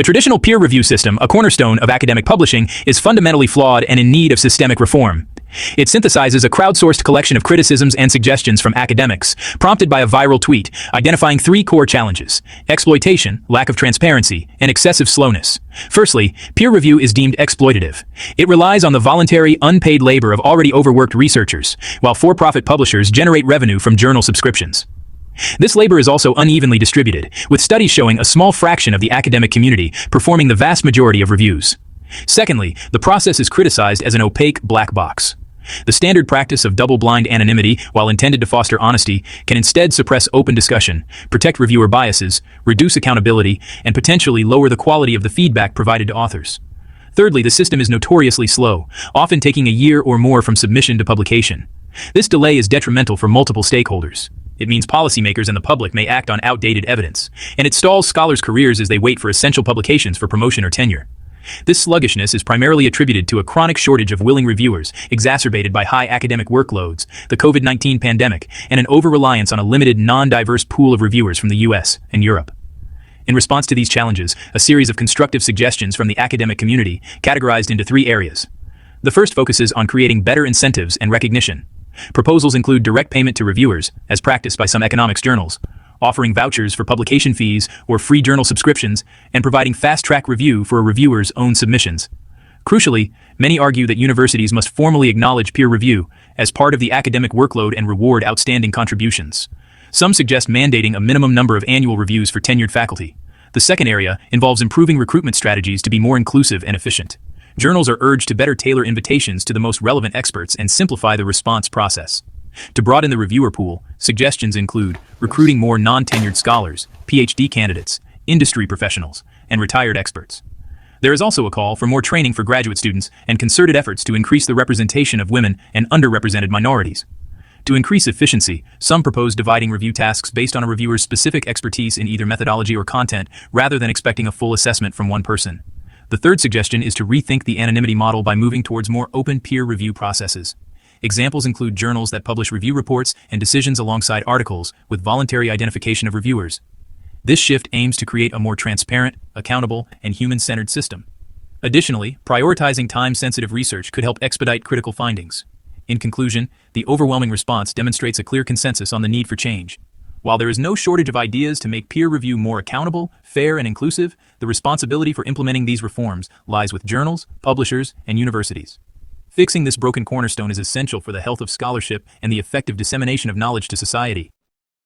The traditional peer review system, a cornerstone of academic publishing, is fundamentally flawed and in need of systemic reform. It synthesizes a crowdsourced collection of criticisms and suggestions from academics, prompted by a viral tweet, identifying three core challenges: exploitation, lack of transparency, and excessive slowness. Firstly, peer review is deemed exploitative. It relies on the voluntary, unpaid labor of already overworked researchers, while for-profit publishers generate revenue from journal subscriptions. This labor is also unevenly distributed, with studies showing a small fraction of the academic community performing the vast majority of reviews. Secondly, the process is criticized as an opaque black box. The standard practice of double-blind anonymity, while intended to foster honesty, can instead suppress open discussion, protect reviewer biases, reduce accountability, and potentially lower the quality of the feedback provided to authors. Thirdly, the system is notoriously slow, often taking a year or more from submission to publication. This delay is detrimental for multiple stakeholders. It means policymakers and the public may act on outdated evidence, and it stalls scholars' careers as they wait for essential publications for promotion or tenure. This sluggishness is primarily attributed to a chronic shortage of willing reviewers, exacerbated by high academic workloads, the COVID-19 pandemic, and an over-reliance on a limited, non-diverse pool of reviewers from the US and Europe. In response to these challenges, a series of constructive suggestions from the academic community, categorized into three areas. The first focuses on creating better incentives and recognition. Proposals include direct payment to reviewers, as practiced by some economics journals, offering vouchers for publication fees or free journal subscriptions, and providing fast-track review for a reviewer's own submissions. Crucially, many argue that universities must formally acknowledge peer review as part of the academic workload and reward outstanding contributions. Some suggest mandating a minimum number of annual reviews for tenured faculty. The second area involves improving recruitment strategies to be more inclusive and efficient. Journals are urged to better tailor invitations to the most relevant experts and simplify the response process. To broaden the reviewer pool, suggestions include recruiting more non-tenured scholars, PhD candidates, industry professionals, and retired experts. There is also a call for more training for graduate students and concerted efforts to increase the representation of women and underrepresented minorities. To increase efficiency, some propose dividing review tasks based on a reviewer's specific expertise in either methodology or content, rather than expecting a full assessment from one person. The third suggestion is to rethink the anonymity model by moving towards more open peer review processes. Examples include journals that publish review reports and decisions alongside articles with voluntary identification of reviewers. This shift aims to create a more transparent, accountable, and human-centered system. Additionally, prioritizing time-sensitive research could help expedite critical findings. In conclusion, the overwhelming response demonstrates a clear consensus on the need for change. While there is no shortage of ideas to make peer review more accountable, fair, and inclusive, the responsibility for implementing these reforms lies with journals, publishers, and universities. Fixing this broken cornerstone is essential for the health of scholarship and the effective dissemination of knowledge to society.